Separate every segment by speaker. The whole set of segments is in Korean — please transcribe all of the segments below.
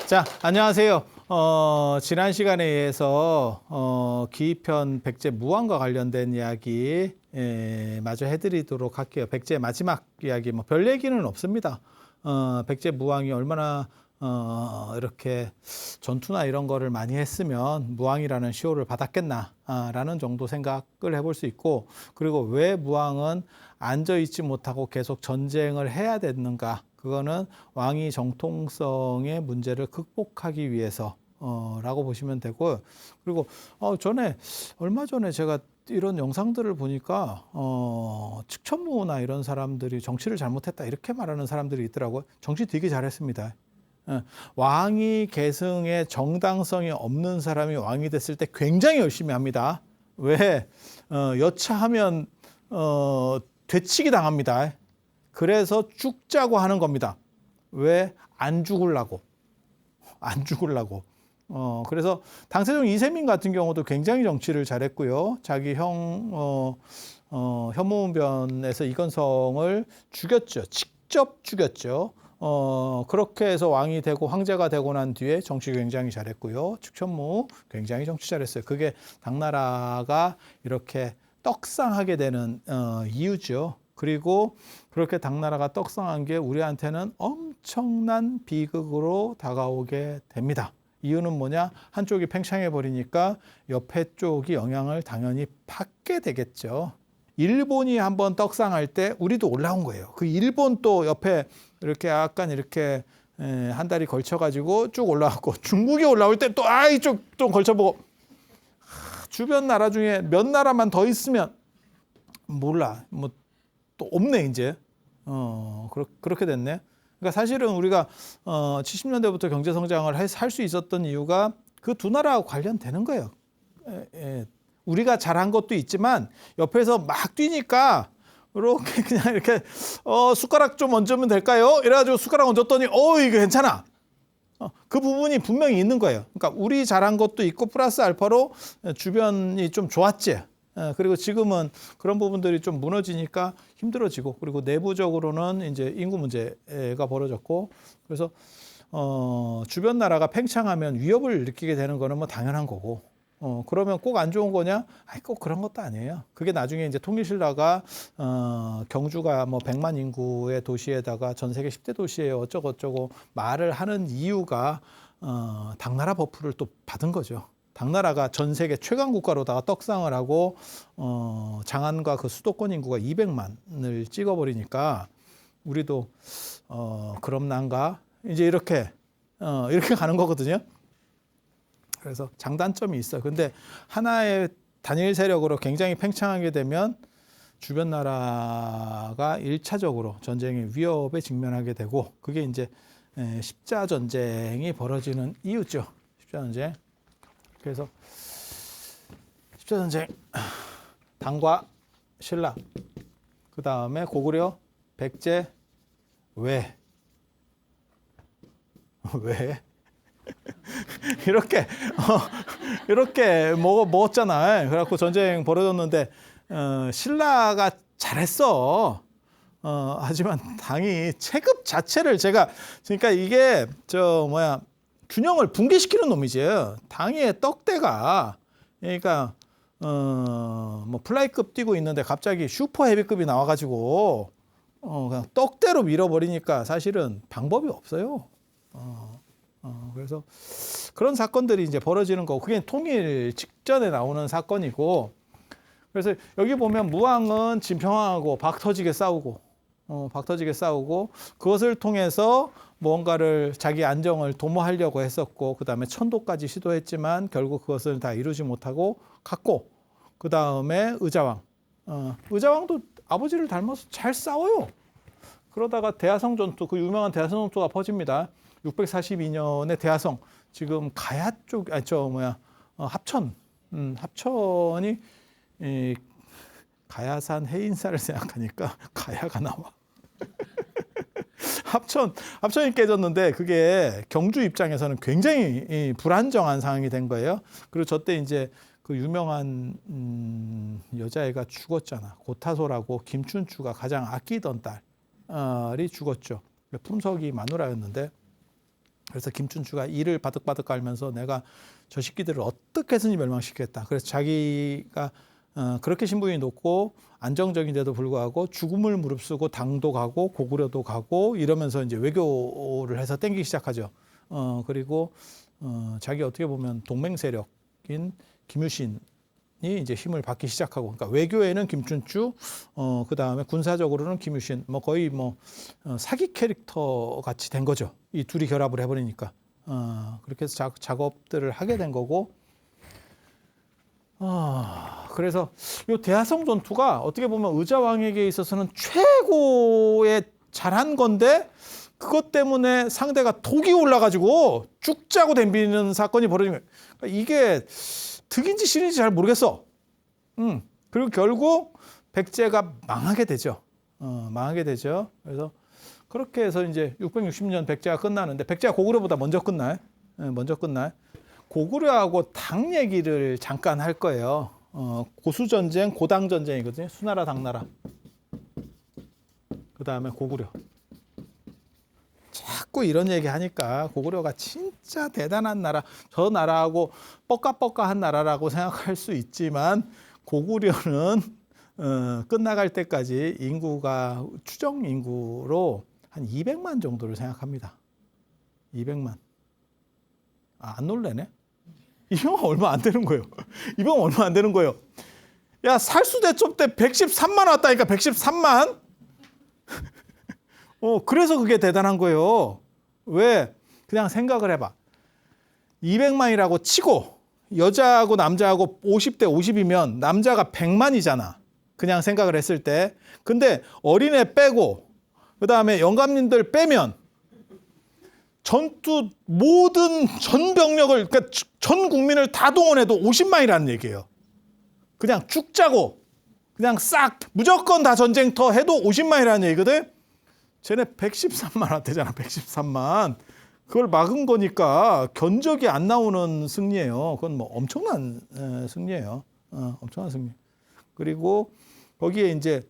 Speaker 1: 자, 안녕하세요. 지난 시간에 의해서 기이편 백제 무왕과 관련된 이야기 마저 해드리도록 할게요. 백제 마지막 이야기, 뭐 별 얘기는 없습니다. 백제 무왕이 얼마나 이렇게 전투나 이런 거를 많이 했으면 무왕이라는 시호를 받았겠나라는 정도 생각을 해볼 수 있고, 그리고 왜 무왕은 앉아있지 못하고 계속 전쟁을 해야 됐는가? 그거는 왕위 정통성의 문제를 극복하기 위해서 라고 보시면 되고, 그리고 얼마 전에 제가 이런 영상들을 보니까 측천무나 이런 사람들이 정치를 잘못했다 이렇게 말하는 사람들이 있더라고요. 정치 되게 잘했습니다. 왕위 계승에 정당성이 없는 사람이 왕이 됐을 때 굉장히 열심히 합니다. 왜? 여차하면 되치기 당합니다. 그래서 죽자고 하는 겁니다. 왜? 안 죽으려고. 안 죽으려고. 그래서 당세종 이세민 같은 경우도 굉장히 정치를 잘했고요. 자기 현무변에서 이건성을 죽였죠. 직접 죽였죠. 그렇게 해서 왕이 되고 황제가 되고 난 뒤에 정치 굉장히 잘했고요. 측천무 굉장히 정치 잘했어요. 그게 당나라가 이렇게 떡상하게 되는 이유죠. 그리고 그렇게 당나라가 떡상한 게 우리한테는 엄청난 비극으로 다가오게 됩니다. 이유는 뭐냐? 한쪽이 팽창해 버리니까 옆에 쪽이 영향을 당연히 받게 되겠죠. 일본이 한번 떡상할 때 우리도 올라온 거예요. 그 일본 또 옆에 이렇게 약간 이렇게 한 달이 걸쳐가지고 쭉 올라왔고, 중국이 올라올 때 또 이쪽 좀 걸쳐보고, 주변 나라 중에 몇 나라만 더 있으면 몰라 뭐 또 없네 이제. 그렇게 됐네. 그러니까 사실은 우리가 70년대부터 경제 성장을 할 수 있었던 이유가 그 두 나라와 관련되는 거예요. 우리가 잘한 것도 있지만 옆에서 막 뛰니까 이렇게 그냥 이렇게 숟가락 좀 얹으면 될까요? 이래가지고 숟가락 얹었더니 이거 괜찮아. 그 부분이 분명히 있는 거예요. 그러니까 우리 잘한 것도 있고 플러스 알파로 주변이 좀 좋았지. 그리고 지금은 그런 부분들이 좀 무너지니까 힘들어지고, 그리고 내부적으로는 이제 인구 문제가 벌어졌고, 그래서 주변 나라가 팽창하면 위협을 느끼게 되는 거는 뭐 당연한 거고, 그러면 꼭 안 좋은 거냐? 꼭 그런 것도 아니에요. 그게 나중에 이제 통일신라가 경주가 뭐 100만 인구의 도시에다가 전 세계 10대 도시에 어쩌고 말을 하는 이유가 당나라 버프를 또 받은 거죠. 당나라가 전 세계 최강 국가로다가 떡상을 하고 장안과 그 수도권 인구가 200만을 찍어버리니까 우리도 그럼 난가 이제 이렇게 가는 거거든요. 그래서 장단점이 있어. 근데 하나의 단일 세력으로 굉장히 팽창하게 되면 주변 나라가 1차적으로 전쟁의 위협에 직면하게 되고, 그게 이제 십자 전쟁이 벌어지는 이유죠. 십자 전쟁. 그래서 십자 전쟁, 당과 신라, 그 다음에 고구려, 백제, 왜? 이렇게 먹었잖아. 그래갖고 전쟁 벌어졌는데 신라가 잘했어. 하지만 당이 체급 자체를 그러니까 이게 균형을 붕괴시키는 놈이지. 당의 떡대가, 그러니까 뭐 플라이급 뛰고 있는데 갑자기 슈퍼 헤비급이 나와가지고 그냥 떡대로 밀어버리니까 사실은 방법이 없어요. 그래서 그런 사건들이 이제 벌어지는 거고, 그게 통일 직전에 나오는 사건이고, 그래서 여기 보면 무왕은 진평하고 박 터지게 싸우고, 그것을 통해서 무언가를 자기 안정을 도모하려고 했었고, 그 다음에 천도까지 시도했지만 결국 그것을 다 이루지 못하고 갔고, 그 다음에 의자왕도 아버지를 닮아서 잘 싸워요. 그러다가 대하성 전투, 그 유명한 대하성 전투가 퍼집니다. 642년에 대하성, 지금 가야 쪽, 합천이 가야산 해인사를 생각하니까 가야가 나와. 합천이 깨졌는데 그게 경주 입장에서는 굉장히 불안정한 상황이 된 거예요. 그리고 저때 이제 그 유명한 여자애가 죽었잖아. 고타소라고 김춘추가 가장 아끼던 딸이 죽었죠. 품석이 마누라였는데, 그래서 김춘추가 이를 바득바득 깔면서 내가 저 새끼들을 어떻게 해서든지 멸망시키겠다. 그래서 자기가 그렇게 신분이 높고 안정적인데도 불구하고 죽음을 무릅쓰고 당도 가고 고구려도 가고 이러면서 이제 외교를 해서 땡기기 시작하죠. 그리고 자기 어떻게 보면 동맹 세력인 김유신이 이제 힘을 받기 시작하고, 그러니까 외교에는 김춘추, 그 다음에 군사적으로는 김유신, 뭐 거의 뭐 사기 캐릭터 같이 된 거죠. 이 둘이 결합을 해버리니까. 그렇게 해서 작업들을 하게 된 거고. 그래서 이 대하성 전투가 어떻게 보면 의자왕에게 있어서는 최고의 잘한 건데, 그것 때문에 상대가 독이 올라가지고 죽자고 덤비는 사건이 벌어진 거예요. 그러니까 이게 득인지 실인지 잘 모르겠어. 그리고 결국 백제가 망하게 되죠. 망하게 되죠. 그래서 그렇게 해서 이제 660년 백제가 끝나는데, 백제가 고구려보다 먼저 끝나요. 먼저 끝나요. 고구려하고 당 얘기를 잠깐 할 거예요. 고수전쟁, 고당전쟁이거든요. 수나라, 당나라. 그 다음에 고구려. 자꾸 이런 얘기 하니까 고구려가 진짜 대단한 나라, 저 나라하고 뻑가뻑가한 나라라고 생각할 수 있지만, 고구려는 끝나갈 때까지 인구가 추정 인구로 한 200만 정도를 생각합니다. 200만. 안 놀래네? 이병헌 얼마 안 되는 거예요. 이병헌 얼마 안 되는 거예요. 야, 살수대첩 때 113만 왔다니까, 113만. 그래서 그게 대단한 거예요. 왜? 그냥 생각을 해봐. 200만이라고 치고 여자하고 남자하고 50대 50이면 남자가 100만이잖아. 그냥 생각을 했을 때. 근데 어린애 빼고 그다음에 영감님들 빼면 전투 모든 전 병력을, 그러니까 전 국민을 다 동원해도 50만이라는 얘기예요. 그냥 죽자고 그냥 싹 무조건 다 전쟁터 해도 50만이라는 얘기거든. 쟤네 113만 왔대잖아. 113만. 그걸 막은 거니까 견적이 안 나오는 승리예요. 그건 뭐 엄청난 승리예요. 엄청난 승리. 그리고 거기에 이제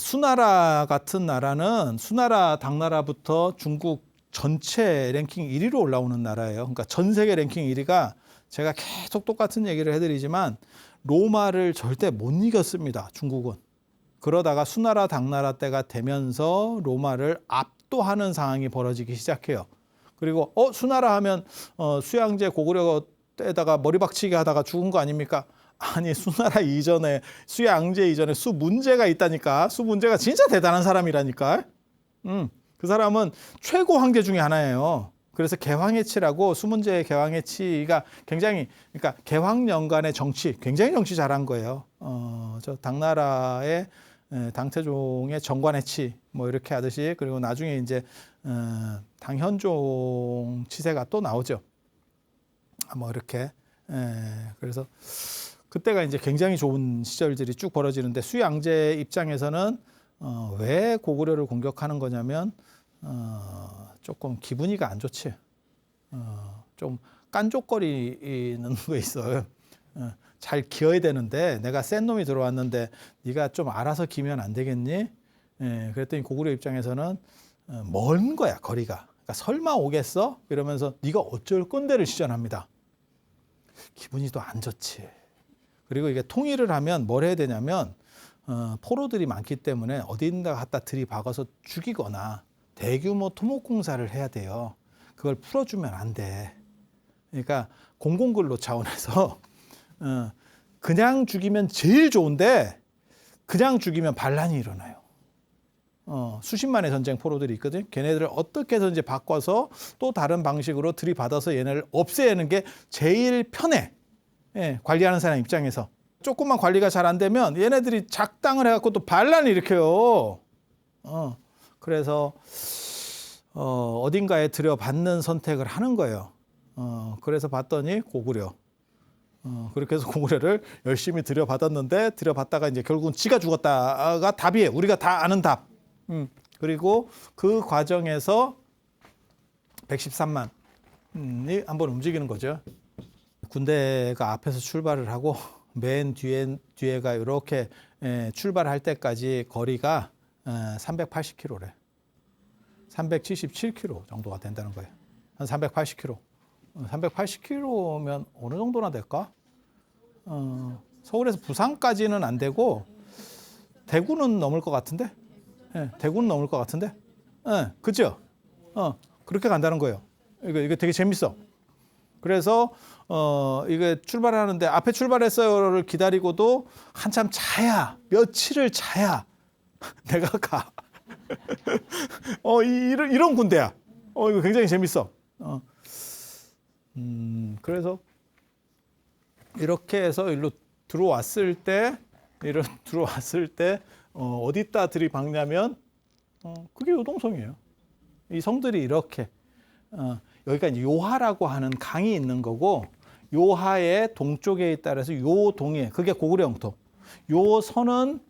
Speaker 1: 수나라 같은 나라는 수나라, 당나라부터 중국 전체 랭킹 1위로 올라오는 나라예요. 그러니까 전 세계 랭킹 1위가, 제가 계속 똑같은 얘기를 해드리지만 로마를 절대 못 이겼습니다. 중국은. 그러다가 수나라, 당나라 때가 되면서 로마를 압도하는 상황이 벌어지기 시작해요. 그리고 수나라 하면 수양제 고구려 때다가 머리박치기 하다가 죽은 거 아닙니까? 아니, 수나라 이전에, 수양제 이전에 수문제가 있다니까. 수문제가 진짜 대단한 사람이라니까. 그 사람은 최고 황제 중에 하나예요. 그래서 개황해치라고, 수문제의 개황해치가 굉장히, 그러니까 개황년간의 정치, 굉장히 정치 잘한 거예요. 저 당나라의 당태종의 정관해치 뭐 이렇게 하듯이, 그리고 나중에 이제 당현종 치세가 또 나오죠. 뭐 이렇게. 그래서 그때가 이제 굉장히 좋은 시절들이 쭉 벌어지는데, 수양제 입장에서는 왜 고구려를 공격하는 거냐면 조금 기분이가 안 좋지. 좀 깐족거리는 거 있어요. 잘 기어야 되는데 내가 센 놈이 들어왔는데 네가 좀 알아서 기면 안 되겠니? 그랬더니 고구려 입장에서는 먼 거야, 거리가. 그러니까 설마 오겠어? 이러면서 네가 어쩔 건데를 시전합니다. 기분이 또 안 좋지. 그리고 이게 통일을 하면 뭘 해야 되냐면 포로들이 많기 때문에 어딘가 갖다 들이박아서 죽이거나 대규모 토목공사를 해야 돼요. 그걸 풀어주면 안 돼. 그러니까 공공근로 차원에서 그냥 죽이면 제일 좋은데, 그냥 죽이면 반란이 일어나요. 수십만의 전쟁 포로들이 있거든. 걔네들을 어떻게 해서든지 바꿔서 또 다른 방식으로 들이받아서 얘네를 없애는 게 제일 편해. 관리하는 사람 입장에서. 조금만 관리가 잘 안 되면 얘네들이 작당을 해갖고 또 반란을 일으켜요. 그래서 어딘가에 들여받는 선택을 하는 거예요. 그래서 봤더니 고구려. 그렇게 해서 고구려를 열심히 들여받았는데, 들여받다가 이제 결국은 지가 죽었다가 답이에요. 우리가 다 아는 답. 그리고 그 과정에서 113만이 한번 움직이는 거죠. 군대가 앞에서 출발을 하고 맨 뒤에가 이렇게 출발할 때까지 거리가 380km래. 377km 정도가 된다는 거예요. 한 380km. 380km면 어느 정도나 될까? 서울에서 부산까지는 안 되고 대구는 넘을 것 같은데? 예, 대구는 넘을 것 같은데? 예, 그죠? 그렇게 간다는 거예요. 이거 되게 재밌어. 그래서 이게 출발하는데 앞에 출발했어요를 기다리고도 한참 자야, 며칠을 자야 내가 가. 이런 군대야. 이거 굉장히 재밌어. 그래서 이렇게 해서 일로 들어왔을 때 어디다 들이박냐면 그게 요동성이에요. 이 성들이 이렇게 여기가 이제 요하라고 하는 강이 있는 거고 요하의 동쪽에 따라서 요 동해 그게 고구려 영토. 요 선은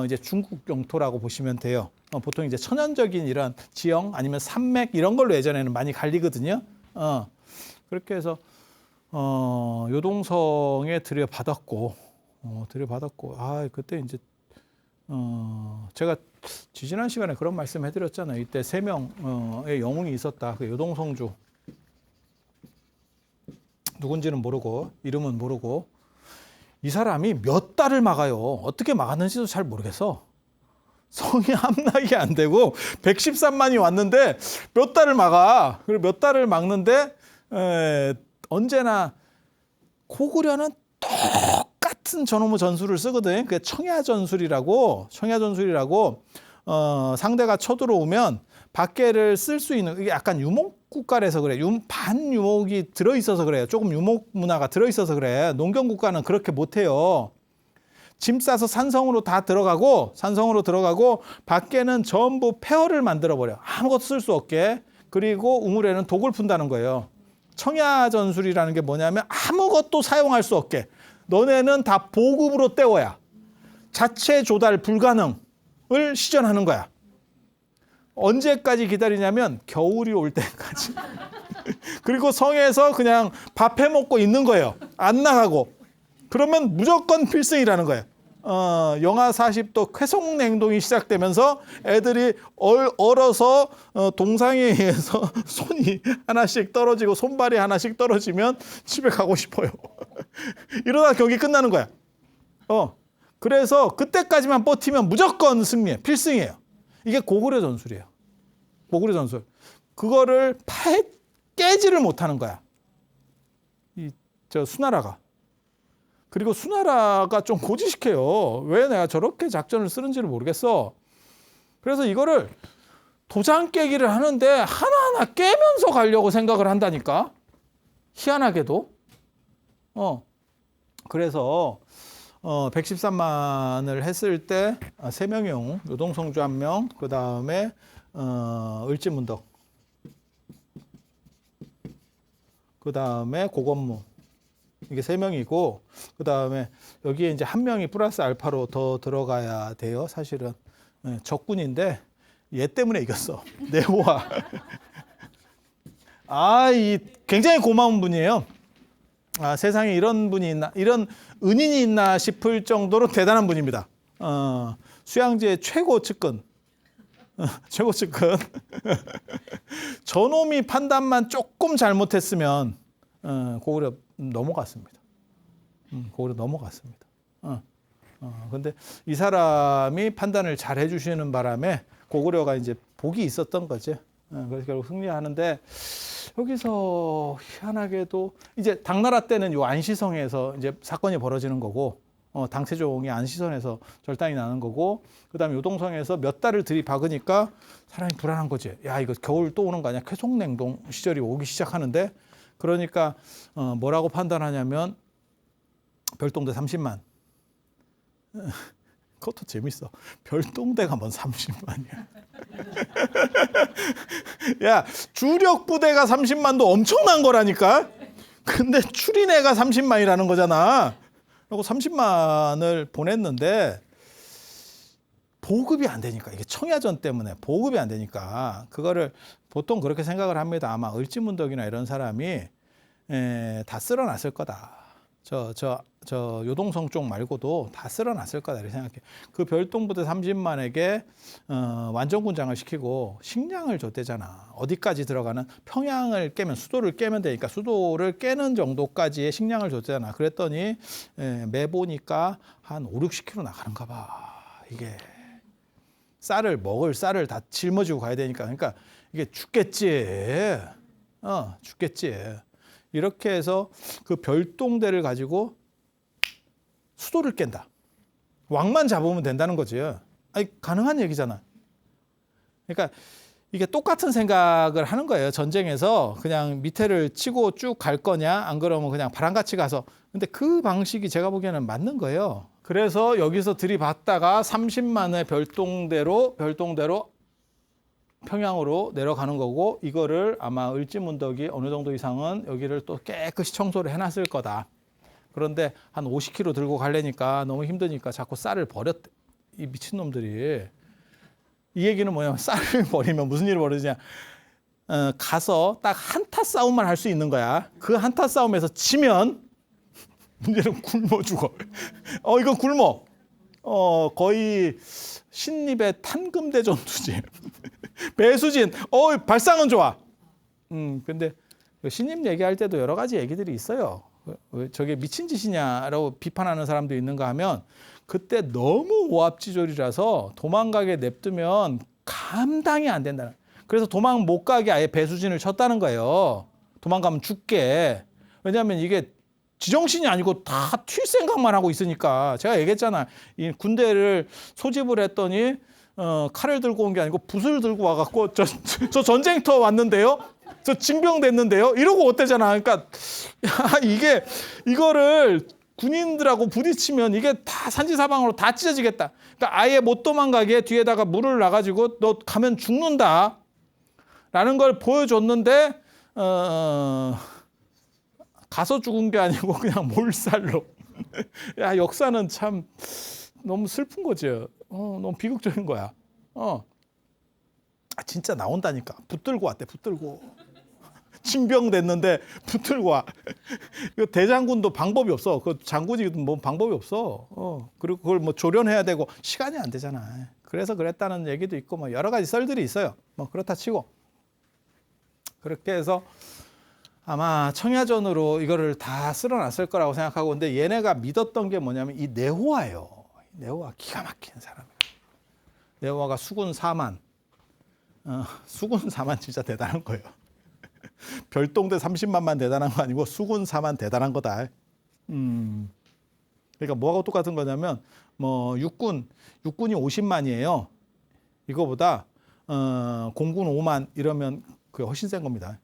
Speaker 1: 이제 중국 영토라고 보시면 돼요. 보통 이제 천연적인 이런 지형 아니면 산맥 이런 걸로 예전에는 많이 갈리거든요. 그렇게 해서 요동성에 들여받았고 그때 이제 제가 지지난 시간에 그런 말씀 해드렸잖아요. 이때 3명의 영웅이 있었다. 그 요동성주 누군지는 모르고 이름은 모르고 이 사람이 몇 달을 막아요. 어떻게 막았는지도 잘 모르겠어. 성이 함락이 안 되고 113만이 왔는데 몇 달을 막아. 그리고 몇 달을 막는데 언제나 고구려는 똑같은 저놈의 전술을 쓰거든. 그게 청야전술이라고 상대가 쳐들어오면 밖에를 쓸 수 있는 이게 약간 유목국가라서 그래. 반유목이 들어있어서 그래요. 조금 유목 문화가 들어있어서 그래. 농경국가는 그렇게 못해요. 짐 싸서 산성으로 들어가고 밖에는 전부 폐허를 만들어버려. 아무것도 쓸 수 없게. 그리고 우물에는 독을 푼다는 거예요. 청야전술이라는 게 뭐냐면 아무것도 사용할 수 없게. 너네는 다 보급으로 때워야. 자체 조달 불가능을 시전하는 거야. 언제까지 기다리냐면 겨울이 올 때까지. 그리고 성에서 그냥 밥 해먹고 있는 거예요. 안 나가고. 그러면 무조건 필승이라는 거예요. 영하 40도 쾌속 냉동이 시작되면서 애들이 얼어서 동상에 의해서 손이 하나씩 떨어지고 손발이 하나씩 떨어지면 집에 가고 싶어요. 이러다 경기 끝나는 거야. 그래서 그때까지만 버티면 무조건 승리해. 필승이에요. 이게 고구려 전술이에요. 고구려 전술. 그거를 깨지를 못하는 거야. 수나라가. 그리고 수나라가 좀 고지식해요. 왜 내가 저렇게 작전을 쓰는지를 모르겠어. 그래서 이거를 도장 깨기를 하는데 하나하나 깨면서 가려고 생각을 한다니까. 희한하게도. 그래서 113만을 했을 때 3명의 영웅, 요동성주 1명, 그 다음에 을지문덕, 그 다음에 고건무. 이게 3명이고 그 다음에 여기에 이제 1명이 플러스 알파로 더 들어가야 돼요. 사실은 적군인데 얘 때문에 이겼어. 네모와. 이 굉장히 고마운 분이에요. 세상에 이런 분이 있나, 이런 은인이 있나 싶을 정도로 대단한 분입니다. 수양지의 최고 측근. 최고 측근. 저놈이 판단만 조금 잘못했으면 고구려 넘어갔습니다. 고구려 넘어갔습니다. 근데 이 사람이 판단을 잘 해주시는 바람에 고구려가 이제 복이 있었던 거죠. 그래서 결국 승리하는데 여기서 희한하게도 이제 당나라 때는 요 안시성에서 이제 사건이 벌어지는 거고 당세종이 안시성에서 절단이 나는 거고 그다음에 요동성에서 몇 달을 들이박으니까 사람이 불안한 거지. 야 이거 겨울 또 오는 거 아니야? 쾌속냉동 시절이 오기 시작하는데 그러니까 뭐라고 판단하냐면 별동대 30만. 그것도 재밌어. 별동대가 뭔 30만이야. 야 주력 부대가 30만도 엄청난 거라니까. 근데 추리내가 30만이라는 거잖아. 그리고 30만을 보냈는데 보급이 안 되니까 이게 청야전 때문에 보급이 안 되니까 그거를 보통 그렇게 생각을 합니다. 아마 을지문덕이나 이런 사람이 다 쓸어놨을 거다. 저 요동성 쪽 말고도 다 쓸어놨을 거다 이렇게 생각해. 그 별동부대 30만에게 완전군장을 시키고 식량을 줬대잖아. 어디까지 들어가는 평양을 깨면 수도를 깨면 되니까 수도를 깨는 정도까지의 식량을 줬잖아. 그랬더니 매 보니까 한 5, 60km 나가는가 봐. 이게 먹을 쌀을 다 짊어지고 가야 되니까. 그러니까 이게 죽겠지. 죽겠지. 이렇게 해서 그 별동대를 가지고 수도를 깬다. 왕만 잡으면 된다는 거지. 아니, 가능한 얘기잖아. 그러니까 이게 똑같은 생각을 하는 거예요. 전쟁에서 그냥 밑에를 치고 쭉 갈 거냐, 안 그러면 그냥 바람같이 가서. 근데 그 방식이 제가 보기에는 맞는 거예요. 그래서 여기서 들이받다가 30만의 별동대로 평양으로 내려가는 거고, 이거를 아마 을지문덕이 어느 정도 이상은 여기를 또 깨끗이 청소를 해놨을 거다. 그런데 한 50km 들고 가려니까 너무 힘드니까 자꾸 쌀을 버렸대. 이 미친놈들이. 이 얘기는 뭐냐면 쌀을 버리면 무슨 일이 벌어지냐. 가서 딱 한타 싸움만 할 수 있는 거야. 그 한타 싸움에서 지면 문제는 굶어 죽어. 이건 굶어. 거의 신립의 탄금대 전투지. 배수진, 발상은 좋아. 근데 신립 얘기할 때도 여러 가지 얘기들이 있어요. 저게 미친 짓이냐라고 비판하는 사람도 있는가 하면 그때 너무 오합지졸이라서 도망가게 냅두면 감당이 안 된다는. 그래서 도망 못 가게 아예 배수진을 쳤다는 거예요. 도망가면 죽게. 왜냐하면 이게 지정신이 아니고 다 튈 생각만 하고 있으니까. 제가 얘기했잖아. 이 군대를 소집을 했더니 칼을 들고 온 게 아니고 붓을 들고 와갖고 저 전쟁터 왔는데요. 저 징병됐는데요. 이러고 어때잖아. 그러니까 이거를 군인들하고 부딪히면 이게 다 산지사방으로 다 찢어지겠다. 그러니까 아예 못 도망가게 뒤에다가 물을 놔가지고 너 가면 죽는다. 라는 걸 보여줬는데 가서 죽은 게 아니고 그냥 몰살로. 야, 역사는 참 너무 슬픈 거죠. 너무 비극적인 거야. 진짜 나온다니까. 붙들고 왔대. 붙들고. 징병됐는데 붙들고 와. 대장군도 방법이 없어. 그 장군이 뭐 방법이 없어. 그리고 그걸 뭐 조련해야 되고 시간이 안 되잖아. 그래서 그랬다는 얘기도 있고 뭐 여러 가지 썰들이 있어요. 뭐 그렇다 치고. 그렇게 해서 아마 청야전으로 이거를 다 쓸어놨을 거라고 생각하고, 근데 얘네가 믿었던 게 뭐냐면 이 네호아예요. 네호아 기가 막힌 사람이에요. 네호아가 수군 4만. 수군 4만 진짜 대단한 거예요. 별동대 30만만 대단한 거 아니고 수군 4만 대단한 거다. 그러니까 뭐하고 똑같은 거냐면 뭐 육군이 50만이에요. 이거보다 공군 5만 이러면 그게 훨씬 센 겁니다.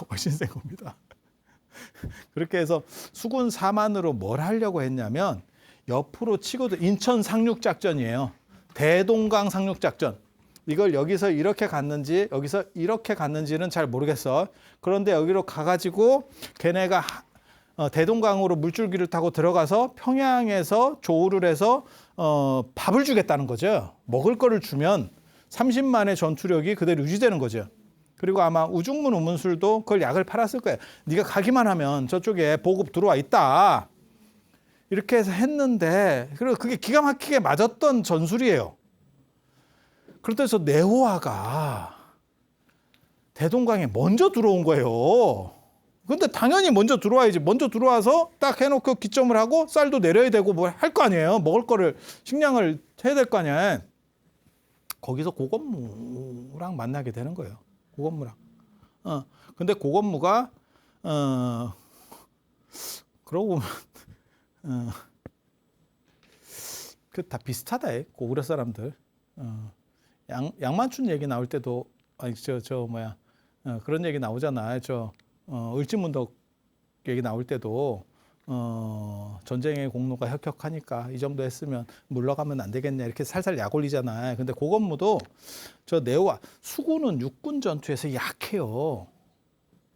Speaker 1: 훨씬 센 겁니다. 그렇게 해서 수군 4만으로 뭘 하려고 했냐면 옆으로 치고도 인천 상륙작전이에요. 대동강 상륙작전. 이걸 여기서 이렇게 갔는지 여기서 이렇게 갔는지는 잘 모르겠어. 그런데 여기로 가가지고 걔네가 대동강으로 물줄기를 타고 들어가서 평양에서 조우를 해서 밥을 주겠다는 거죠. 먹을 거를 주면 30만의 전투력이 그대로 유지되는 거죠. 그리고 아마 우중문 우문술도 그걸 약을 팔았을 거예요. 네가 가기만 하면 저쪽에 보급 들어와 있다. 이렇게 해서 했는데, 그리고 그게 기가 막히게 맞았던 전술이에요. 그래서 네호아가 대동강에 먼저 들어온 거예요. 근데 당연히 먼저 들어와야지. 먼저 들어와서 딱 해놓고 기점을 하고 쌀도 내려야 되고 뭐 할 거 아니에요. 먹을 거를, 식량을 해야 될 거 아니에요. 거기서 고건무랑 만나게 되는 거예요. 고건무랑. 근데 고건무가 그러고 보면 그 다 비슷하다. 고구려 사람들. 양만춘 얘기 나올 때도 아니 그런 얘기 나오잖아. 을지문덕 얘기 나올 때도 전쟁의 공로가 혁혁하니까 이 정도 했으면 물러가면 안 되겠냐 이렇게 살살 약 올리잖아요. 근데 고건무도 저 네오아 수군은 육군 전투에서 약해요.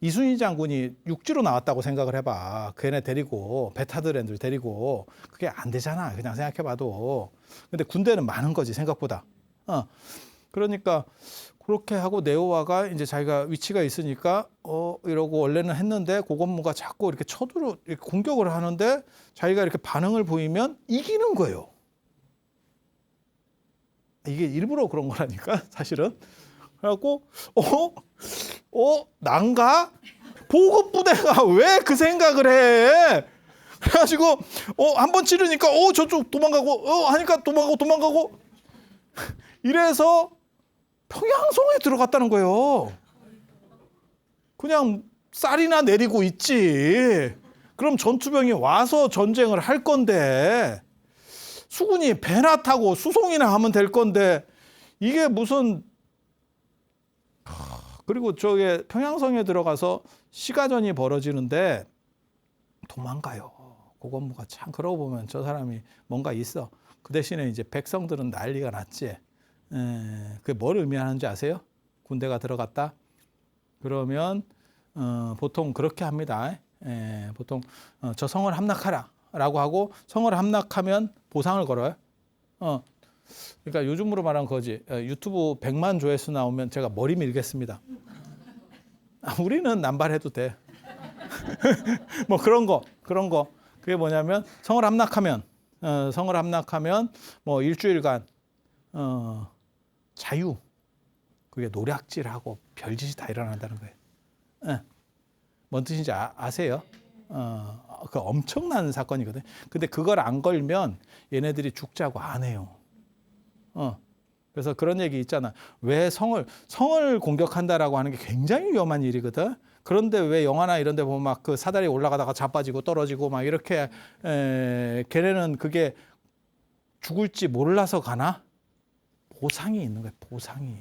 Speaker 1: 이순신 장군이 육지로 나왔다고 생각을 해봐. 걔네 데리고 배 타던 애들 데리고 그게 안 되잖아. 그냥 생각해봐도. 근데 군대는 많은 거지 생각보다. 그러니까 그렇게 하고 네오와가 이제 자기가 위치가 있으니까 이러고 원래는 했는데 고건무가 자꾸 이렇게 이렇게 공격을 하는데 자기가 이렇게 반응을 보이면 이기는 거예요. 이게 일부러 그런 거라니까 사실은. 그래갖고 난가? 보급부대가 왜 그 생각을 해? 그래가지고 한번 찌르니까 저쪽 도망가고 하니까 도망가고 이래서 평양성에 들어갔다는 거예요. 그냥 쌀이나 내리고 있지. 그럼 전투병이 와서 전쟁을 할 건데 수군이 배나 타고 수송이나 하면 될 건데 이게 무슨. 그리고 저게 평양성에 들어가서 시가전이 벌어지는데 도망가요. 고건무가 참 그러고 보면 저 사람이 뭔가 있어. 그 대신에 이제 백성들은 난리가 났지. 그게 뭘 의미하는지 아세요? 군대가 들어갔다? 그러면 보통 그렇게 합니다. 보통 저 성을 함락하라 라고 하고 성을 함락하면 보상을 걸어요. 그러니까 요즘으로 말하면 그거지. 유튜브 100만 조회수 나오면 제가 머리 밀겠습니다. 우리는 남발해도 돼. 뭐 그런 거. 그게 뭐냐면 성을 함락하면 뭐 일주일간 자유. 그게 노략질하고 별짓이 다 일어난다는 거예요. 뭔 뜻인지 아세요? 그 엄청난 사건이거든. 근데 그걸 안 걸면 얘네들이 죽자고 안 해요. 그래서 그런 얘기 있잖아. 왜 성을 공격한다라고 하는 게 굉장히 위험한 일이거든. 그런데 왜 영화나 이런 데 보면 막 그 사다리 올라가다가 자빠지고 떨어지고 막 이렇게 걔네는 그게 죽을지 몰라서 가나? 보상이 있는 거예요. 보상이.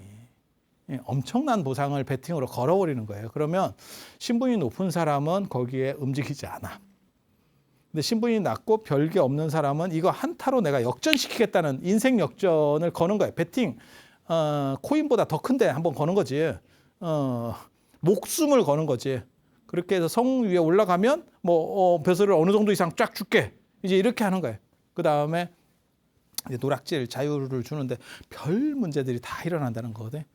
Speaker 1: 엄청난 보상을 배팅으로 걸어버리는 거예요. 그러면 신분이 높은 사람은 거기에 움직이지 않아. 근데 신분이 낮고 별게 없는 사람은 이거 한타로 내가 역전시키겠다는 인생 역전을 거는 거예요. 배팅 코인보다 더 큰데 한번 거는 거지. 목숨을 거는 거지. 그렇게 해서 성 위에 올라가면 뭐 벼슬을 어느 정도 이상 쫙 줄게. 이제 이렇게 하는 거예요. 그 다음에 노략질 자유를 주는데 별 문제들이 다 일어난다는 거거든.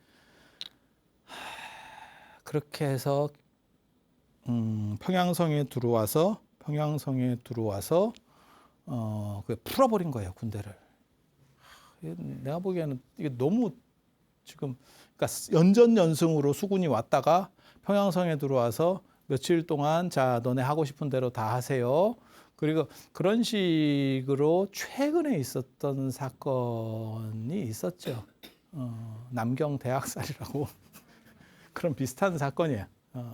Speaker 1: 그렇게 해서 평양성에 들어와서 그 풀어버린 거예요, 군대를. 내가 보기에는 이게 너무 지금 그러니까 연전연승으로 수군이 왔다가 평양성에 들어와서 며칠 동안 자 너네 하고 싶은 대로 다 하세요. 그리고 그런 식으로 최근에 있었던 사건이 있었죠. 남경 대학살이라고 그런 비슷한 사건이에요.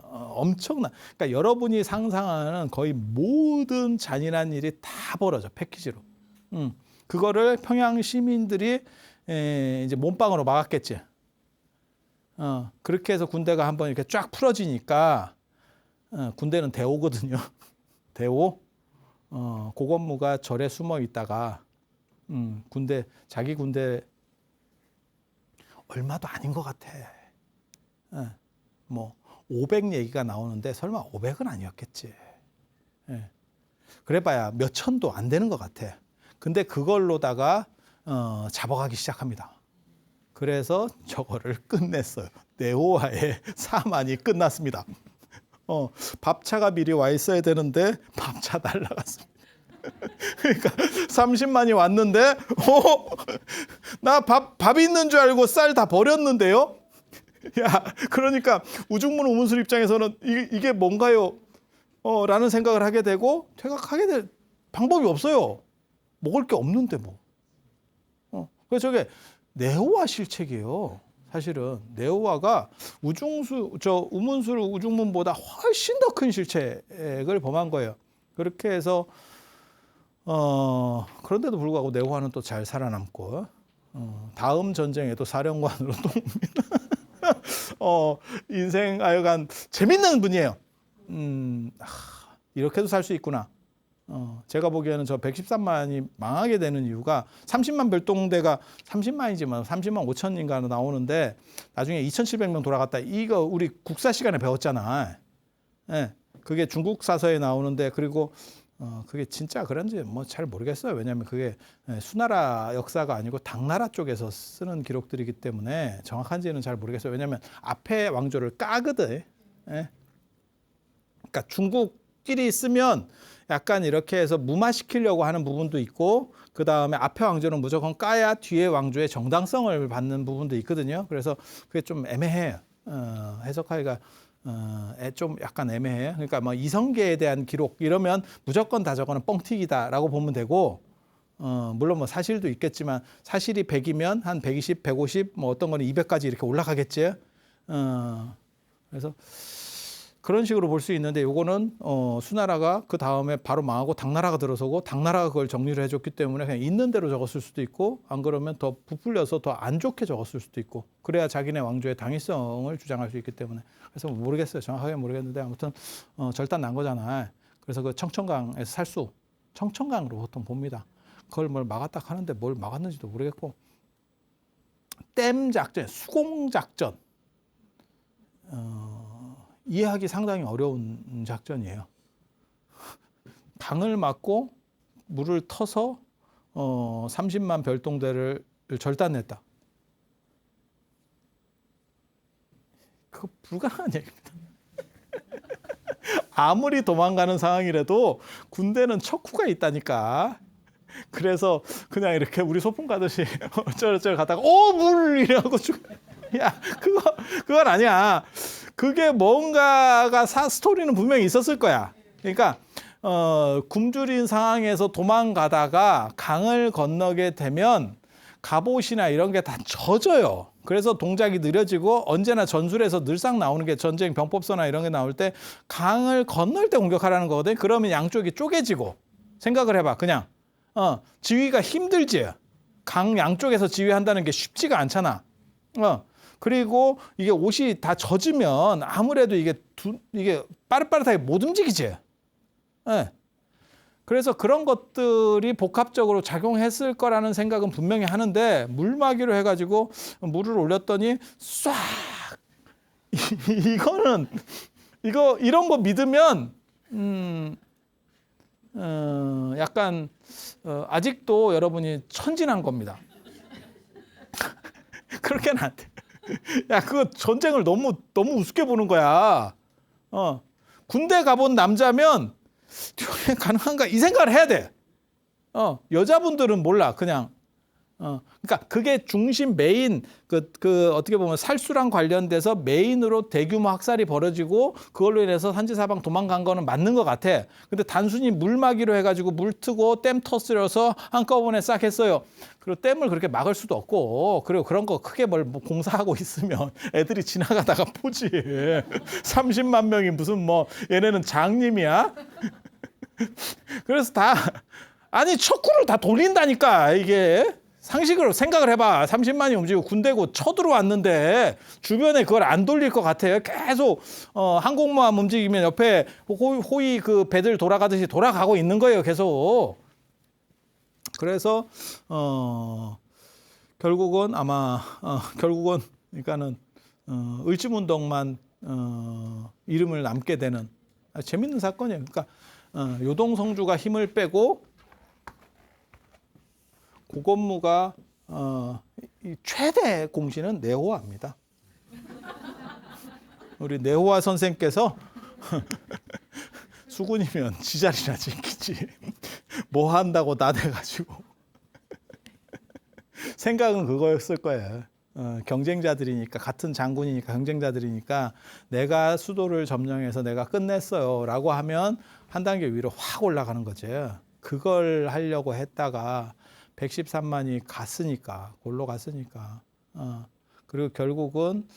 Speaker 1: 엄청난. 그러니까 여러분이 상상하는 거의 모든 잔인한 일이 다 벌어져 패키지로. 그거를 평양 시민들이 이제 몸빵으로 막았겠지. 그렇게 해서 군대가 한번 이렇게 쫙 풀어지니까 군대는 대오거든요. 대오. 고건무가 절에 숨어 있다가 자기 군대 얼마도 아닌 것 같아. 뭐 500 얘기가 나오는데 설마 500은 아니었겠지. 그래봐야 몇 천도 안 되는 것 같아. 근데 그걸로다가 잡아가기 시작합니다. 그래서 저거를 끝냈어요. 네오와의 사만이 끝났습니다. 밥차가 미리 와 있어야 되는데 밥차 날라갔습니다. 그러니까 30만이 왔는데 나 밥 있는 줄 알고 쌀 다 버렸는데요. 야, 그러니까 우중문 우문술 입장에서는 이게 뭔가요? 라는 생각을 하게 되고 퇴각하게 될 방법이 없어요. 먹을 게 없는데 뭐. 그래서 저게 네오와 실책이에요. 사실은 네오와가 우문술 우중문보다 훨씬 더 큰 실책을 범한 거예요. 그렇게 해서 그런데도 불구하고 네오와는 또 잘 살아남고 다음 전쟁에도 사령관으로 또 옵니다. 인생 하여간 재밌는 분이에요. 이렇게도 살 수 있구나. 제가 보기에는 저 113만이 망하게 되는 이유가 30만 별동대가 30만이지만 30만 5천인가 나오는데 나중에 2,700명 돌아갔다. 이거 우리 국사 시간에 배웠잖아. 그게 중국 사서에 나오는데 그리고 그게 진짜 그런지 뭐 잘 모르겠어요. 왜냐하면 그게 수나라 역사가 아니고 당나라 쪽에서 쓰는 기록들이기 때문에 정확한지는 잘 모르겠어요. 왜냐하면 앞에 왕조를 까거든. 예. 그러니까 중국끼리 쓰면 약간 이렇게 해서 무마시키려고 하는 부분도 있고, 그 다음에 앞에 왕조는 무조건 까야 뒤에 왕조의 정당성을 받는 부분도 있거든요. 그래서 그게 좀 애매해요. 해석하기가 좀 약간 애매해요. 그러니까 뭐 이성계에 대한 기록 이러면 무조건 다 저거는 뻥튀기다라고 보면 되고, 물론 뭐 사실도 있겠지만 사실이 100이면 한 120, 150, 뭐 어떤 거는 200까지 이렇게 올라가겠지. 그래서 그런 식으로 볼 수 있는데, 요거는 수나라가 그 다음에 바로 망하고 당나라가 들어서고 당나라가 그걸 정리를 해줬기 때문에 그냥 있는 대로 적었을 수도 있고, 안 그러면 더 부풀려서 더 안 좋게 적었을 수도 있고, 그래야 자기네 왕조의 당위성을 주장할 수 있기 때문에. 그래서 모르겠어요. 정확하게 모르겠는데 아무튼 절단 난 거잖아. 그래서 그 청천강에서 살수, 청천강으로 보통 봅니다. 그걸 뭘 막았다 하는데 뭘 막았는지도 모르겠고, 댐 작전, 수공 작전. 이해하기 상당히 어려운 작전이에요. 강을 막고 물을 터서 30만 별동대를 절단냈다. 그거 불가능한 얘기입니다. 아무리 도망가는 상황이라도 군대는 척후가 있다니까. 그래서 그냥 이렇게 우리 소풍 가듯이 어쩌고저쩌고 가다가 물 이래갖고 야, 그건 아니야. 그게 뭔가가 스토리는 분명히 있었을 거야. 그러니까 굶주린 상황에서 도망가다가 강을 건너게 되면 갑옷이나 이런 게 다 젖어요. 그래서 동작이 느려지고, 언제나 전술에서 늘상 나오는 게 전쟁 병법서나 이런 게 나올 때 강을 건널 때 공격하라는 거거든. 그러면 양쪽이 쪼개지고. 생각을 해봐. 그냥 지휘가 힘들지. 강 양쪽에서 지휘한다는 게 쉽지가 않잖아. 그리고 이게 옷이 다 젖으면 아무래도 이게 빠릇빠릇하게 못 움직이지. 네. 그래서 그런 것들이 복합적으로 작용했을 거라는 생각은 분명히 하는데, 물막이로 해가지고 물을 올렸더니 쏴! 이런 거 믿으면 약간 아직도 여러분이 천진한 겁니다. 그렇게는 안 돼. 야, 그거 전쟁을 너무 우습게 보는 거야. 군대 가본 남자면 가능한가 이 생각을 해야 돼. 여자분들은 몰라. 그냥 그러니까 그게 중심 메인 그 어떻게 보면 살수랑 관련돼서 메인으로 대규모 학살이 벌어지고, 그걸로 인해서 산지사방 도망간 거는 맞는 것 같아. 근데 단순히 물막이로 해가지고 물 트고 댐 터뜨려서 한꺼번에 싹 했어요. 그리고 댐을 그렇게 막을 수도 없고, 그리고 그런 거 크게 뭐 공사하고 있으면 애들이 지나가다가 보지. 30만 명이 무슨 뭐 얘네는 장님이야? 그래서 아니 척후를 다 돌린다니까. 이게 상식으로 생각을 해봐. 30만이 움직이고 군대고 쳐들어왔는데 주변에 그걸 안 돌릴 것 같아요. 계속 항공모함 움직이면 옆에 호위 그 배들 돌아가듯이 돌아가고 있는 거예요. 계속. 그래서 결국은 그러니까는 을지문덕만 이름을 남게 되는 재밌는 사건이에요. 그러니까 요동성주가 힘을 빼고 고건무가 최대 공신은 내호화입니다. 우리 내호화 선생께서 수군이면 지자리나 지키지 뭐 한다고 나대가지고 생각은 그거였을 거예요. 경쟁자들이니까, 같은 장군이니까 경쟁자들이니까 내가 수도를 점령해서 내가 끝냈어요 라고 하면 한 단계 위로 확 올라가는 거지. 그걸 하려고 했다가 113만이 골로 갔으니까. 그리고 결국은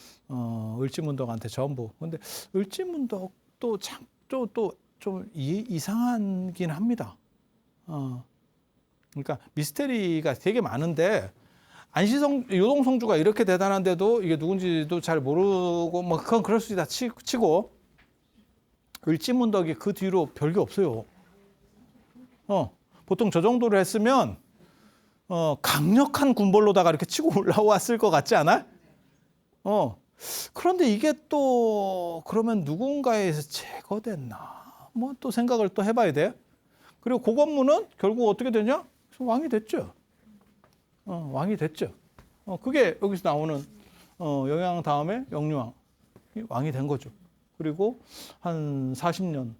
Speaker 1: 을지문덕한테 전부. 근데 을지문덕도 참 또 좀 이상하긴 합니다. 그러니까 미스테리가 되게 많은데, 요동성주가 이렇게 대단한데도 이게 누군지도 잘 모르고 뭐 그건 그럴 수 있다 치고, 을지문덕이 그 뒤로 별게 없어요. 보통 저 정도를 했으면 강력한 군벌로다가 이렇게 치고 올라왔을 것 같지 않아? 그런데 이게 또 그러면 누군가에서 제거됐나? 뭐 또 생각을 또 해봐야 돼. 그리고 고건무는 결국 어떻게 되냐? 왕이 됐죠. 왕이 됐죠. 그게 여기서 나오는 영양 다음에 영유왕 왕이 된 거죠. 그리고 한 40년,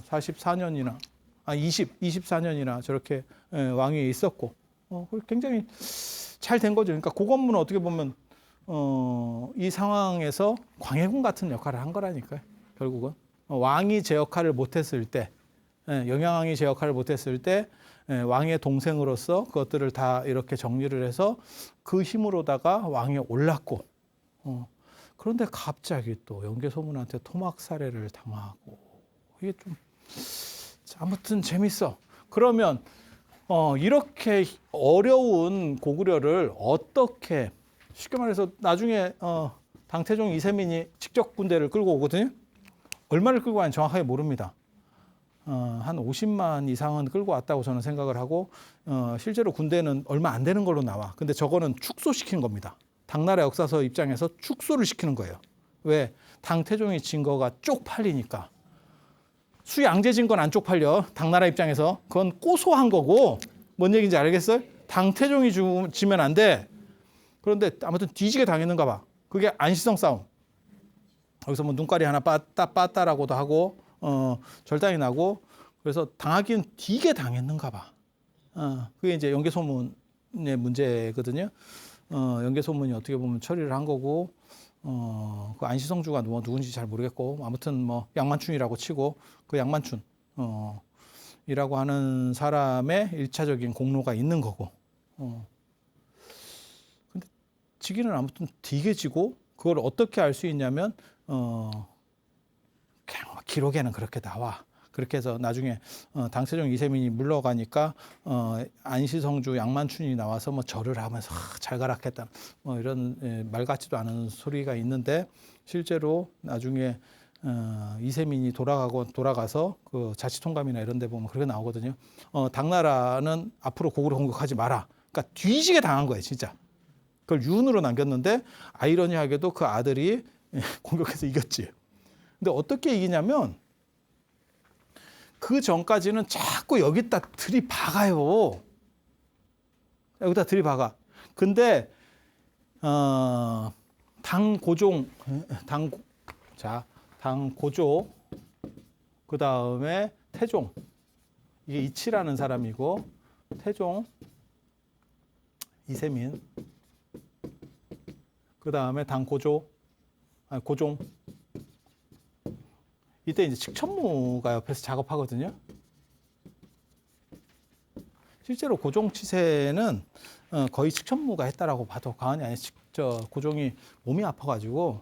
Speaker 1: 44년이나 24년이나 저렇게 왕위에 있었고 굉장히 잘 된 거죠. 그러니까 고건무는 어떻게 보면 이 상황에서 광해군 같은 역할을 한 거라니까요. 결국은 왕이 제 역할을 못했을 때, 영양왕이 제 역할을 못했을 때 왕의 동생으로서 그것들을 다 이렇게 정리를 해서 그 힘으로다가 왕에 올랐고, 그런데 갑자기 또 영계소문한테 토막 살해를 당하고 이게 좀 아무튼 재밌어. 그러면 이렇게 어려운 고구려를 어떻게 쉽게 말해서 나중에 당태종 이세민이 직접 군대를 끌고 오거든요. 얼마를 끌고 왔는지 정확하게 모릅니다. 한 50만 이상은 끌고 왔다고 저는 생각을 하고 실제로 군대는 얼마 안 되는 걸로 나와. 근데 저거는 축소시킨 겁니다. 당나라 역사서 입장에서 축소를 시키는 거예요. 왜? 당태종이 진 거가 쪽팔리니까. 수양제 진 건 안 쪽팔려. 당나라 입장에서. 그건 고소한 거고 뭔 얘기인지 알겠어요? 당태종이 지면 안 돼. 그런데 아무튼 뒤지게 당했는가 봐. 그게 안시성 싸움. 여기서 뭐 눈깔이 하나 빠따라고도 하고 절단이 나고 그래서 당하기는 되게 당했는가 봐. 그게 이제 영계소문의 문제거든요. 영계소문이 어떻게 보면 처리를 한 거고 그 안시성주가 뭐 누군지 잘 모르겠고 아무튼 뭐 양만춘이라고 치고 그 양만춘 이라고 하는 사람의 일차적인 공로가 있는 거고. 근데 지기는 아무튼 되게 지고 그걸 어떻게 알 수 있냐면 그냥 기록에는 그렇게 나와. 그렇게 해서 나중에 당태종 이세민이 물러가니까 안시성주 양만춘이 나와서 뭐 절을 하면서 잘 가락했다 뭐 이런 말 같지도 않은 소리가 있는데 실제로 나중에 이세민이 돌아가서 그 자치통감이나 이런 데 보면 그렇게 나오거든요. 당나라는 앞으로 고구려 공격하지 마라. 그러니까 뒤지게 당한 거예요, 진짜. 그걸 유언으로 남겼는데 아이러니하게도 그 아들이 공격해서 이겼지. 근데 어떻게 이기냐면 그 전까지는 자꾸 여기다 들이박아요. 여기다 들이박아. 근데 당고조 그 다음에 태종 이게 이치라는 사람이고 태종 이세민 그 다음에 고종 이때 이제 칙천무가 옆에서 작업하거든요. 실제로 고종 치세는 거의 칙천무가 했다라고 봐도 과언이 아니에요. 고종이 몸이 아파가지고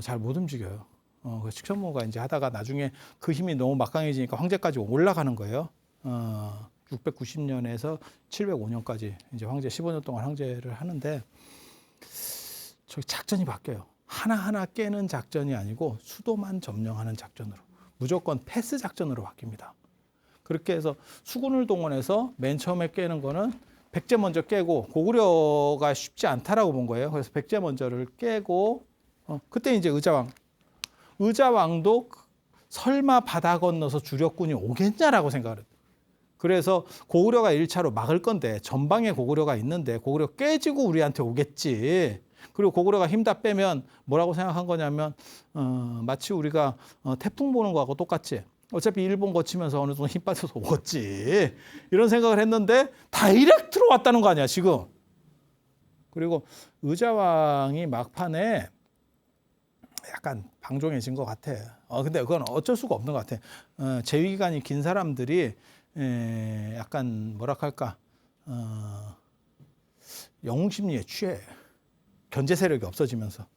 Speaker 1: 잘 못 움직여요. 그 칙천무가 이제 하다가 나중에 그 힘이 너무 막강해지니까 황제까지 올라가는 거예요. 690년에서 705년까지 이제 황제 15년 동안 황제를 하는데 저기 작전이 바뀌어요. 하나하나 깨는 작전이 아니고 수도만 점령하는 작전으로 무조건 패스 작전으로 바뀝니다. 그렇게 해서 수군을 동원해서 맨 처음에 깨는 거는 백제 먼저 깨고 고구려가 쉽지 않다라고 본 거예요. 그래서 백제 먼저를 깨고 그때 이제 의자왕도 설마 바다 건너서 주력군이 오겠냐라고 생각을 했어요. 그래서 고구려가 1차로 막을 건데 전방에 고구려가 있는데 고구려 깨지고 우리한테 오겠지. 그리고 고구려가 힘 다 빼면 뭐라고 생각한 거냐면 마치 우리가 태풍 보는 거하고 똑같지. 어차피 일본 거치면서 어느 정도 힘 빠져서 오겠지. 이런 생각을 했는데 다이렉트로 왔다는 거 아니야 지금. 그리고 의자왕이 막판에 약간 방종해진 것 같아. 근데 그건 어쩔 수가 없는 것 같아. 재위 기간이 긴 사람들이 약간 뭐랄까 영웅 심리에 취해. 견제 세력이 없어지면서.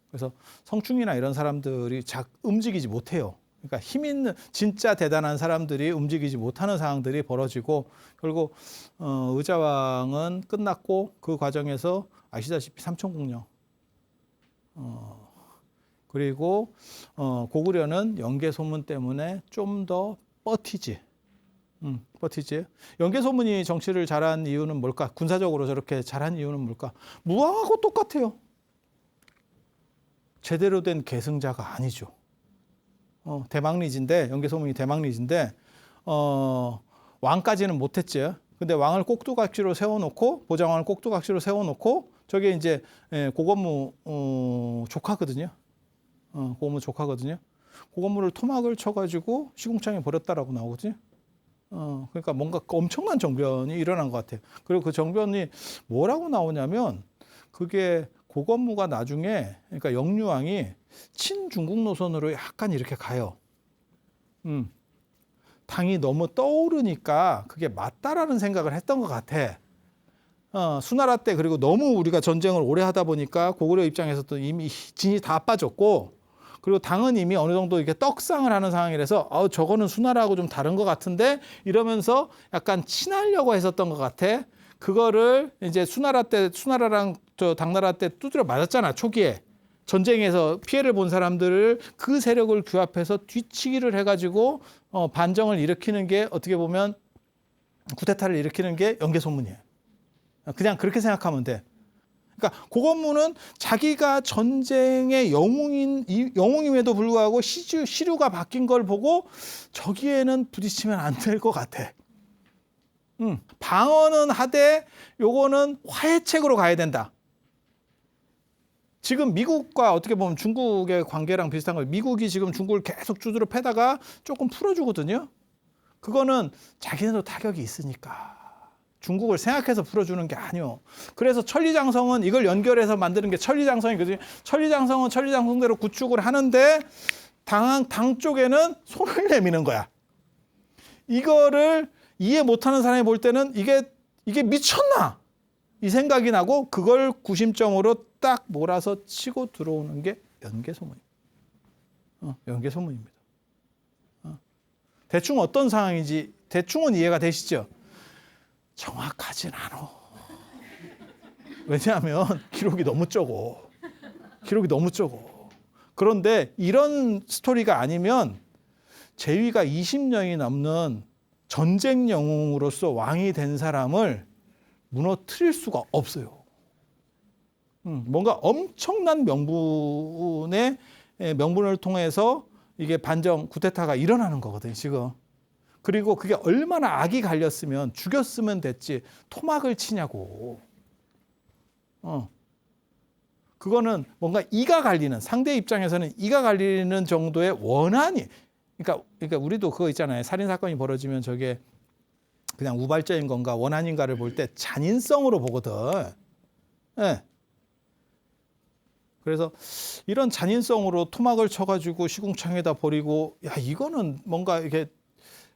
Speaker 1: 그래서 성충이나 이런 사람들이 움직이지 못해요. 그러니까 힘 있는 진짜 대단한 사람들이 움직이지 못하는 상황들이 벌어지고 결국 의자왕은 끝났고 그 과정에서 아시다시피 삼천국령 그리고 고구려는 영계소문 때문에 좀 더 버티지. 영계소문이 정치를 잘한 이유는 뭘까? 군사적으로 저렇게 잘한 이유는 뭘까? 무왕하고 똑같아요. 제대로 된 계승자가 아니죠. 대망리지인데 연개소문이 대망리지인데 왕까지는 못했죠. 근데 왕을 꼭두각시로 세워놓고 보장왕을 꼭두각시로 세워놓고 저게 이제 고건무 조카거든요. 고건무 조카거든요. 고건무를 토막을 쳐가지고 시궁창에 버렸다라고 나오거든요. 그러니까 뭔가 엄청난 정변이 일어난 것 같아요. 그리고 그 정변이 뭐라고 나오냐면 그게 고건무가 나중에 그러니까 영유왕이 친중국 노선으로 약간 이렇게 가요. 당이 너무 떠오르니까 그게 맞다라는 생각을 했던 것 같아. 수나라 때 그리고 너무 우리가 전쟁을 오래 하다 보니까 고구려 입장에서도 이미 진이 다 빠졌고 그리고 당은 이미 어느 정도 이렇게 떡상을 하는 상황이라서 저거는 수나라하고 좀 다른 것 같은데 이러면서 약간 친하려고 했었던 것 같아. 그거를 이제 수나라랑 저 당나라 때 두드려 맞았잖아, 초기에. 전쟁에서 피해를 본 사람들을 그 세력을 규합해서 뒤치기를 해가지고 반정을 일으키는 게 어떻게 보면 쿠데타를 일으키는 게 연개소문이에요. 그냥 그렇게 생각하면 돼. 그러니까 고건무는 자기가 전쟁의 영웅임에도 불구하고 시류가 바뀐 걸 보고 저기에는 부딪히면 안 될 것 같아. 방어는 하되 요거는 화해책으로 가야 된다. 지금 미국과 어떻게 보면 중국의 관계랑 비슷한 거예요. 미국이 지금 중국을 계속 두드려 패다가 조금 풀어주거든요. 그거는 자기네도 타격이 있으니까. 중국을 생각해서 풀어주는 게 아니요. 그래서 천리장성은 이걸 연결해서 만드는 게 천리장성이거든요. 천리장성은 천리장성대로 구축을 하는데 당 쪽에는 손을 내미는 거야. 이거를 이해 못하는 사람이 볼 때는 이게 미쳤나? 이 생각이 나고 그걸 구심점으로 딱 몰아서 치고 들어오는 게 연개소문입니다. 연개소문입니다. 대충 어떤 상황인지 대충은 이해가 되시죠? 정확하진 않아. 왜냐하면 기록이 너무 적어. 그런데 이런 스토리가 아니면 재위가 20년이 넘는 전쟁 영웅으로서 왕이 된 사람을 무너뜨릴 수가 없어요. 뭔가 엄청난 명분을 통해서 이게 반정 쿠데타가 일어나는 거거든요, 지금. 그리고 그게 얼마나 악이 갈렸으면 죽였으면 됐지 토막을 치냐고. 그거는 뭔가 이가 갈리는 상대 입장에서는 이가 갈리는 정도의 원한이 그러니까 우리도 그거 있잖아요. 살인 사건이 벌어지면 저게 그냥 우발적인 건가 원한인가를 볼 때 잔인성으로 보거든. 네. 그래서 이런 잔인성으로 토막을 쳐가지고 시궁창에다 버리고 야 이거는 뭔가 이렇게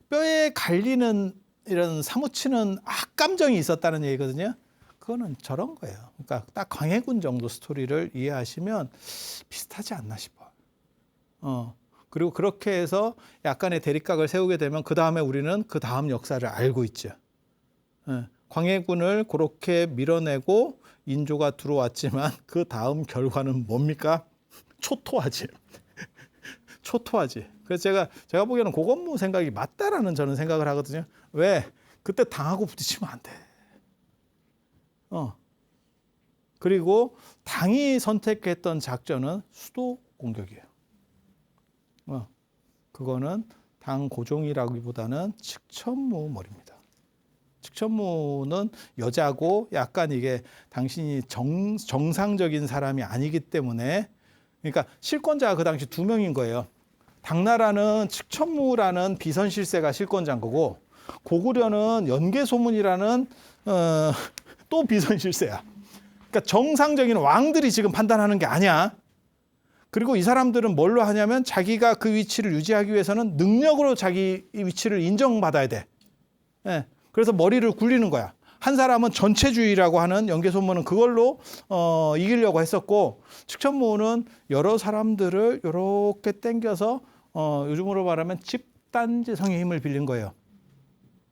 Speaker 1: 뼈에 갈리는 이런 사무치는 악감정이 있었다는 얘기거든요. 그거는 저런 거예요. 그러니까 딱 광해군 정도 스토리를 이해하시면 비슷하지 않나 싶어요. 그리고 그렇게 해서 약간의 대립각을 세우게 되면 그 다음에 우리는 그 다음 역사를 알고 있죠. 광해군을 그렇게 밀어내고 인조가 들어왔지만 그 다음 결과는 뭡니까? 초토화지. 초토화지. 그래서 제가 보기에는 고건무 생각이 맞다라는 저는 생각을 하거든요. 왜? 그때 당하고 부딪히면 안 돼. 그리고 당이 선택했던 작전은 수도 공격이에요. 그거는 당 고종이라기보다는 측천무머리입니다. 측천무는 여자고 약간 이게 당신이 정상적인 사람이 아니기 때문에 그러니까 실권자가 그 당시 2명인 거예요. 당나라는 측천무라는 비선실세가 실권자인 거고 고구려는 연개소문이라는 또 비선실세야. 그러니까 정상적인 왕들이 지금 판단하는 게 아니야. 그리고 이 사람들은 뭘로 하냐면 자기가 그 위치를 유지하기 위해서는 능력으로 자기 위치를 인정받아야 돼. 그래서 머리를 굴리는 거야. 한 사람은 전체주의라고 하는 연개소문은 그걸로 이기려고 했었고 측천무는 여러 사람들을 이렇게 땡겨서 요즘으로 말하면 집단지성의 힘을 빌린 거예요.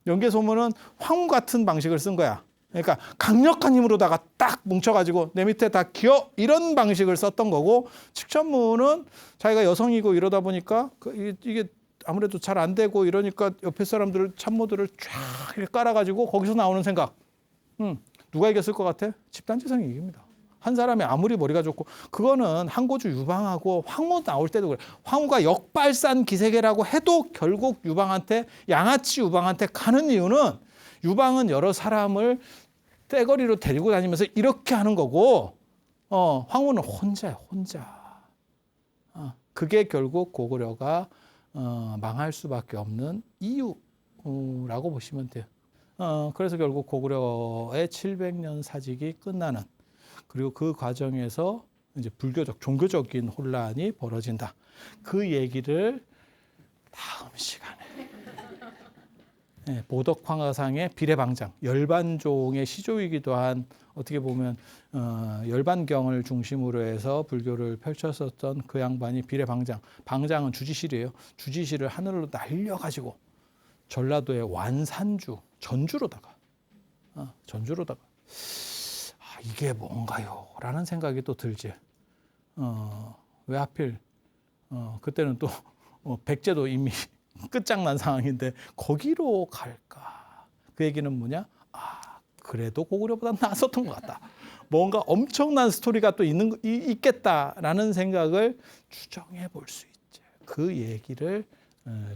Speaker 1: 연개소문은 황후 같은 방식을 쓴 거야. 그러니까 강력한 힘으로다가 딱 뭉쳐가지고 내 밑에 다 기어 이런 방식을 썼던 거고 측천무는 자기가 여성이고 이러다 보니까 이게 아무래도 잘 안 되고 이러니까 옆에 사람들을 참모들을 쫙 이렇게 깔아가지고 거기서 나오는 생각. 누가 이겼을 것 같아? 집단지성이 이깁니다. 한 사람이 아무리 머리가 좋고 그거는 항고주 유방하고 황후 나올 때도 그래. 황후가 역발산 기세계라고 해도 결국 유방한테 양아치 유방한테 가는 이유는 유방은 여러 사람을 떼거리로 데리고 다니면서 이렇게 하는 거고 황후는 혼자야 혼자. 그게 결국 고구려가 망할 수밖에 없는 이유라고 보시면 돼요. 그래서 결국 고구려의 700년 사직이 끝나는 그리고 그 과정에서 이제 불교적, 종교적인 혼란이 벌어진다. 그 얘기를 다음 시간에 보덕황화상의 비례방장, 열반종의 시조이기도 한 어떻게 보면 열반경을 중심으로 해서 불교를 펼쳤었던 그 양반이 비례방장, 방장은 주지실이에요. 주지실을 하늘로 날려가지고 전라도의 완산주, 전주로다가 이게 뭔가요? 라는 생각이 또 들지. 왜 하필 그때는 또 백제도 이미 끝장난 상황인데 거기로 갈까? 그 얘기는 뭐냐? 그래도 고구려보다 나았었던 것 같다. 뭔가 엄청난 스토리가 또 있겠다라는 생각을 추정해 볼 수 있죠. 그 얘기를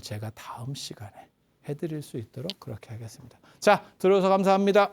Speaker 1: 제가 다음 시간에 해드릴 수 있도록 그렇게 하겠습니다. 자, 들어서 감사합니다.